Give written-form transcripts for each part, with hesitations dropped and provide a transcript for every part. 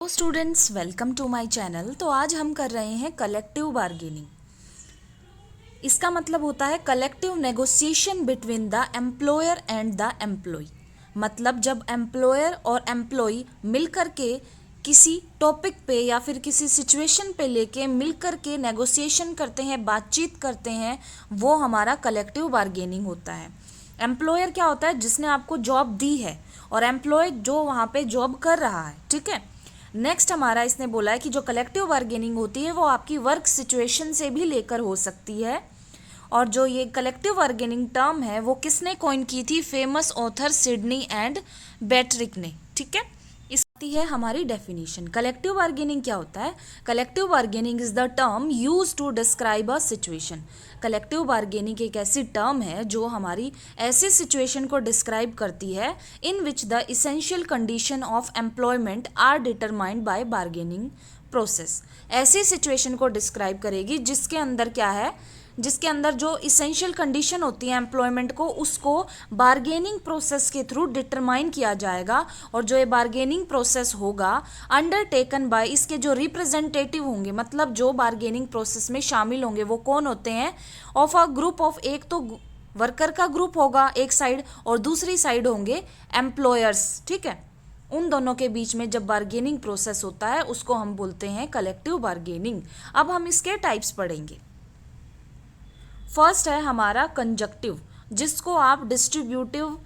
Students, welcome to my channel. तो आज हम कर रहे हैं कलेक्टिव बार्गेनिंग। इसका मतलब होता है collective negotiation between the employer and the employ. मतलब जब एम्प्लॉयर और एम्प्लॉय मिलकर के किसी टॉपिक पे या फिर किसी सिचुएशन पे लेके मिलकर के नेगोशिएशन करते हैं, बातचीत करते हैं, वो हमारा कलेक्टिव बार्गेनिंग होता है। एम्प्लॉयर क्या होता है? जिसने आपको जॉब दी है, और एम्प्लॉय जो वहाँ पे जॉब कर रहा है। ठीक है। नेक्स्ट हमारा इसने बोला है कि जो कलेक्टिव बार्गेनिंग होती है वो आपकी वर्क सिचुएशन से भी लेकर हो सकती है। और जो ये कलेक्टिव बार्गेनिंग टर्म है वो किसने कॉइन की थी? फेमस ऑथर सिडनी एंड बैट्रिक ने। ठीक है। इसकी है हमारी डेफिनेशन। कलेक्टिव बार्गेनिंग क्या होता है? Collective bargaining is the term use to describe a situation. Collective bargaining एक ऐसी टर्म है जो हमारी ऐसी सिचुएशन को डिस्क्राइब करती है in which the essential condition of employment are determined by bargaining process. ऐसी सिचुएशन को डिस्क्राइब करेगी जिसके अंदर क्या है, जिसके अंदर जो इसेंशियल कंडीशन होती है एम्प्लॉयमेंट को, उसको बार्गेनिंग प्रोसेस के थ्रू डिटरमाइन किया जाएगा। और जो ये बार्गेनिंग प्रोसेस होगा अंडरटेकन बाय, इसके जो रिप्रेजेंटेटिव होंगे, मतलब जो बार्गेनिंग प्रोसेस में शामिल होंगे वो कौन होते हैं? ऑफ अ ग्रुप ऑफ, एक तो वर्कर का ग्रुप होगा एक साइड और दूसरी साइड होंगे एम्प्लॉयर्स। ठीक है। उन दोनों के बीच में जब बार्गेनिंग प्रोसेस होता है उसको हम बोलते हैं कलेक्टिव बार्गेनिंग। अब हम इसके टाइप्स पढ़ेंगे। फर्स्ट है हमारा कंजक्टिव, जिसको आप डिस्ट्रीब्यूटिव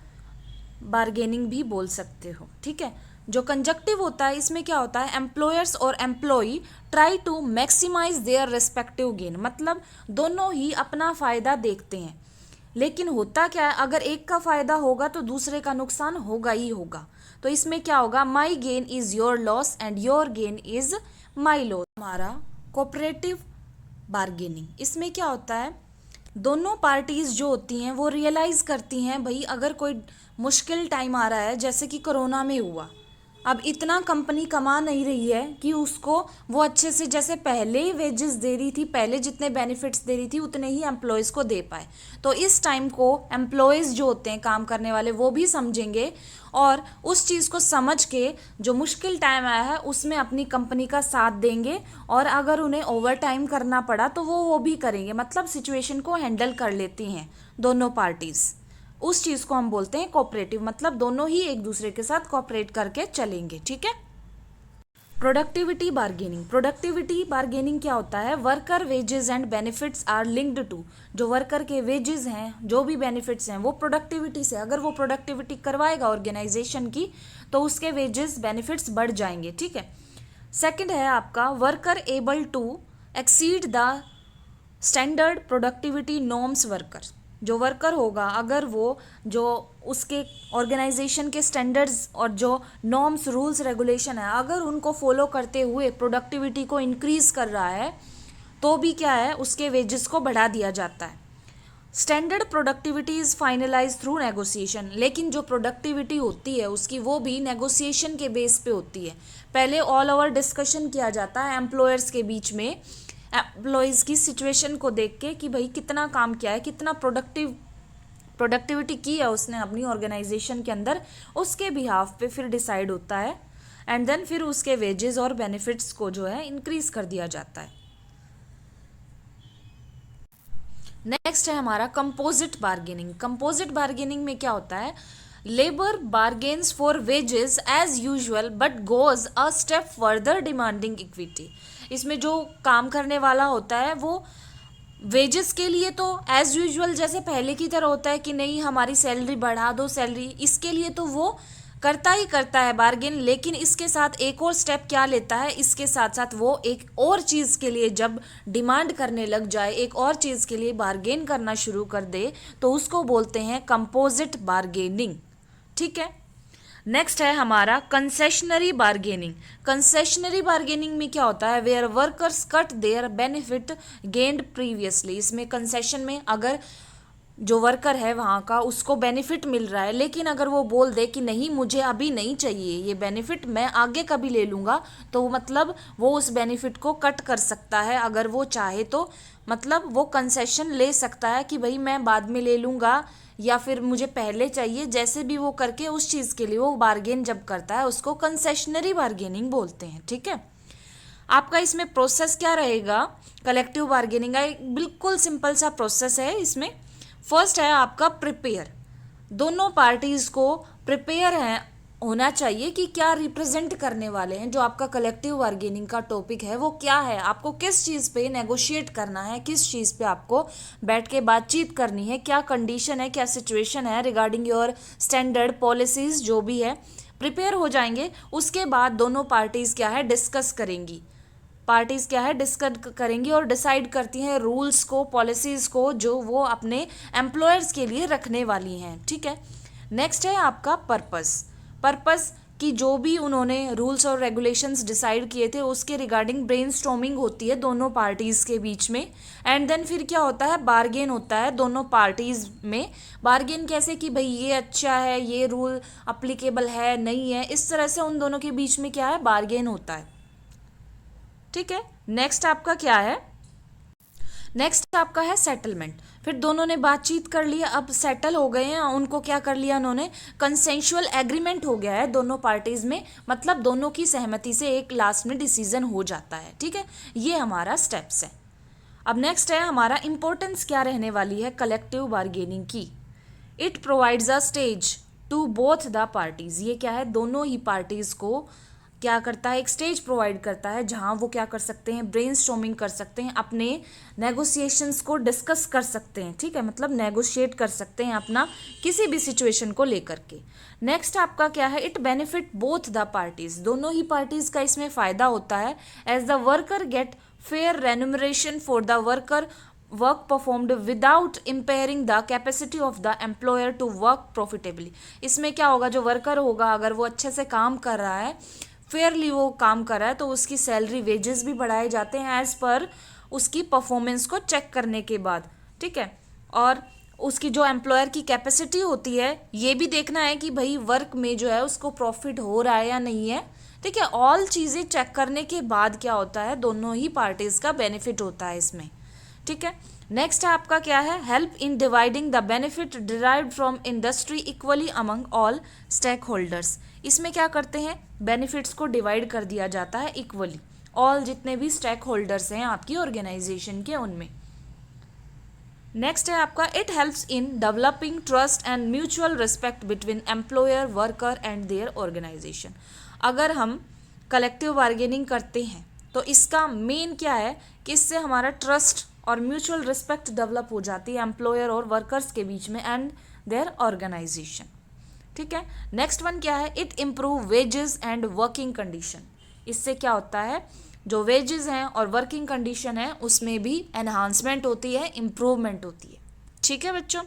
बार्गेनिंग भी बोल सकते हो। ठीक है। जो कंजक्टिव होता है इसमें क्या होता है? एम्प्लॉयर्स और employee try to maximise their respective gain. मतलब दोनों ही अपना फायदा देखते हैं, लेकिन होता क्या है, अगर एक का फायदा होगा तो दूसरे का नुकसान होगा ही होगा। तो इसमें क्या होगा? My gain is your loss and your gain is my loss. हमारा कोऑपरेटिव बार्गेनिंग, इसमें क्या होता है? दोनों पार्टीज जो होती हैं वो रियलाइज़ करती हैं भाई अगर कोई मुश्किल टाइम आ रहा है, जैसे कि कोरोना में हुआ, अब इतना कंपनी कमा नहीं रही है कि उसको वो अच्छे से, जैसे पहले ही वेजेस दे रही थी, पहले जितने बेनिफिट्स दे रही थी उतने ही एम्प्लॉयज़ को दे पाए। तो इस टाइम को एम्प्लॉयज़ जो होते हैं काम करने वाले वो भी समझेंगे, और उस चीज़ को समझ के जो मुश्किल टाइम आया है उसमें अपनी कंपनी का साथ देंगे, और अगर उन्हें ओवर टाइम करना पड़ा तो वो भी करेंगे। मतलब सिचुएशन को हैंडल कर लेती हैं दोनों पार्टीज़। उस चीज़ को हम बोलते हैं कोऑपरेटिव। मतलब दोनों ही एक दूसरे के साथ कोऑपरेट करके चलेंगे। ठीक है। Productivity bargaining. प्रोडक्टिविटी बार्गेनिंग क्या होता है? Worker wages and benefits are linked to. जो वर्कर के वेजेस हैं, जो भी बेनिफिट्स हैं, वो प्रोडक्टिविटी से, अगर वो प्रोडक्टिविटी करवाएगा ऑर्गेनाइजेशन की तो उसके वेजेस बेनिफिट्स बढ़ जाएंगे। ठीक है। सेकंड है आपका worker able to exceed the standard productivity norms. Worker, जो वर्कर होगा, अगर वो जो उसके ऑर्गेनाइजेशन के स्टैंडर्ड्स और जो नॉर्म्स, रूल्स, रेगुलेशन है, अगर उनको फॉलो करते हुए प्रोडक्टिविटी को इंक्रीज कर रहा है तो भी क्या है, उसके वेजेस को बढ़ा दिया जाता है। Standard productivity is finalise through negotiation. लेकिन जो प्रोडक्टिविटी होती है उसकी, वो भी नेगोशिएशन के बेस पे होती है। पहले ऑल ओवर डिस्कशन किया जाता है एम्प्लॉयर्स के बीच में, एम्प्लॉयज़ की सिचुएशन को देख के कि भाई कितना काम किया है, कितना प्रोडक्टिविटी की है उसने अपनी ऑर्गेनाइजेशन के अंदर, उसके बिहाफ पे फिर डिसाइड होता है, एंड देन फिर उसके वेजेस और बेनिफिट्स को जो है इंक्रीज कर दिया जाता है। नेक्स्ट है हमारा कंपोजिट बार्गेनिंग। कंपोजिट बार्गेनिंग में क्या होता है? Labour bargains for wages as usual but goes a step further demanding equity. इसमें जो काम करने वाला होता है वो वेजेस के लिए तो एज यूजुअल जैसे पहले की तरह होता है कि नहीं हमारी सैलरी बढ़ा दो, सैलरी, इसके लिए तो वो करता ही करता है बार्गेन। लेकिन इसके साथ एक और स्टेप क्या लेता है? इसके साथ साथ वो एक और चीज़ के लिए जब डिमांड करने लग जाए, एक और चीज़ के लिए बार्गेन करना शुरू कर दे, तो उसको बोलते हैं कंपोजिट बार्गेनिंग। ठीक है। नेक्स्ट है हमारा कंसेशनरी बार्गेनिंग। कंसेशनरी बार्गेनिंग में क्या होता है? Where workers cut their benefit gained previously. इसमें कंसेशन में अगर जो वर्कर है वहाँ का उसको बेनिफिट मिल रहा है, लेकिन अगर वो बोल दे कि नहीं मुझे अभी नहीं चाहिए ये बेनिफिट, मैं आगे कभी ले लूँगा, तो मतलब वो उस बेनिफिट को कट कर सकता है अगर वो चाहे तो। मतलब वो कंसेशन ले सकता है कि भाई मैं बाद में ले लूँगा या फिर मुझे पहले चाहिए, जैसे भी वो करके उस चीज़ के लिए वो बार्गेन जब करता है उसको कंसेशनरी बार्गेनिंग बोलते हैं। ठीक है, आपका इसमें प्रोसेस क्या रहेगा कलेक्टिव बार्गेनिंग का, एक बिल्कुल सिंपल सा प्रोसेस है इसमें। फर्स्ट है आपका प्रिपेयर, दोनों पार्टीज को प्रिपेयर है होना चाहिए कि क्या रिप्रेजेंट करने वाले हैं, जो आपका कलेक्टिव बार्गेनिंग का टॉपिक है वो क्या है, आपको किस चीज़ पे नेगोशिएट करना है, किस चीज़ पे आपको बैठ के बातचीत करनी है, क्या कंडीशन है, क्या सिचुएशन है रिगार्डिंग योर स्टैंडर्ड पॉलिसीज जो भी है। प्रिपेयर हो जाएंगे, उसके बाद दोनों पार्टीज क्या है डिस्कस करेंगी, पार्टीज क्या है डिस्कस करेंगी और डिसाइड करती हैं रूल्स को, पॉलिसीज को जो वो अपने एम्प्लॉयर्स के लिए रखने वाली हैं। ठीक है, नेक्स्ट है आपका पर्पस, पर्पस कि जो भी उन्होंने रूल्स और रेगुलेशंस डिसाइड किए थे उसके रिगार्डिंग ब्रेनस्टॉर्मिंग होती है दोनों पार्टीज के बीच में, एंड देन फिर क्या होता है बार्गेन होता है दोनों पार्टीज में। बार्गेन कैसे कि भाई ये अच्छा है, ये रूल अप्लीकेबल है नहीं है, इस तरह से उन दोनों के बीच में क्या है बार्गेन होता है। ठीक है, नेक्स्ट आपका क्या है, नेक्स्ट आपका है सेटलमेंट। फिर दोनों ने बातचीत कर लिया, अब सेटल हो गए हैं, उनको क्या कर लिया उन्होंने कंसेंशुअल एग्रीमेंट हो गया है दोनों पार्टीज में, मतलब दोनों की सहमति से एक लास्ट में डिसीजन हो जाता है। ठीक है, ये हमारा स्टेप्स है। अब नेक्स्ट है हमारा इंपॉर्टेंस क्या रहने वाली है कलेक्टिव बार्गेनिंग की। It provides a stage to both the parties, ये क्या है दोनों ही पार्टीज को क्या करता है एक स्टेज प्रोवाइड करता है जहां वो क्या कर सकते हैं ब्रेनस्टॉर्मिंग कर सकते हैं, अपने नेगोशिएशंस को डिस्कस कर सकते हैं। ठीक है, मतलब नेगोशिएट कर सकते हैं अपना किसी भी सिचुएशन को लेकर के। नेक्स्ट आपका क्या है, it benefit both the parties, दोनों ही पार्टीज का इसमें फायदा होता है। As the worker get fair remuneration for the worker work performed without impairing the capacity of the employer to work profitably. इसमें क्या होगा, जो वर्कर होगा अगर वो अच्छे से काम कर रहा है, फेयरली वो काम कर रहा है, तो उसकी सैलरी वेजेस भी बढ़ाए जाते हैं एज पर उसकी परफॉर्मेंस को चेक करने के बाद। ठीक है, और उसकी जो एम्प्लॉयर की कैपेसिटी होती है ये भी देखना है कि भाई वर्क में जो है उसको प्रॉफिट हो रहा है या नहीं है। ठीक है, ऑल चीज़ें चेक करने के बाद क्या होता है दोनों ही पार्टीज का बेनिफिट होता है इसमें। ठीक है, नेक्स्ट आपका क्या है, help in dividing the benefit derived from industry equally among all stakeholders. इसमें क्या करते हैं बेनिफिट्स को डिवाइड कर दिया जाता है इक्वली, ऑल जितने भी स्टेक होल्डर्स हैं आपकी ऑर्गेनाइजेशन के उनमें। नेक्स्ट है आपका it helps in developing trust and mutual respect between employer worker and their organisation. अगर हम कलेक्टिव बार्गेनिंग करते हैं तो इसका मेन क्या है कि इससे हमारा ट्रस्ट और म्यूचुअल रिस्पेक्ट डेवलप हो जाती है एम्प्लॉयर और वर्कर्स के बीच में एंड देयर ऑर्गेनाइजेशन। ठीक है, नेक्स्ट वन क्या है, it improve wages and working condition. इससे क्या होता है जो वेजेस हैं और वर्किंग कंडीशन है उसमें भी एनहांसमेंट होती है, इम्प्रूवमेंट होती है। ठीक है बच्चों,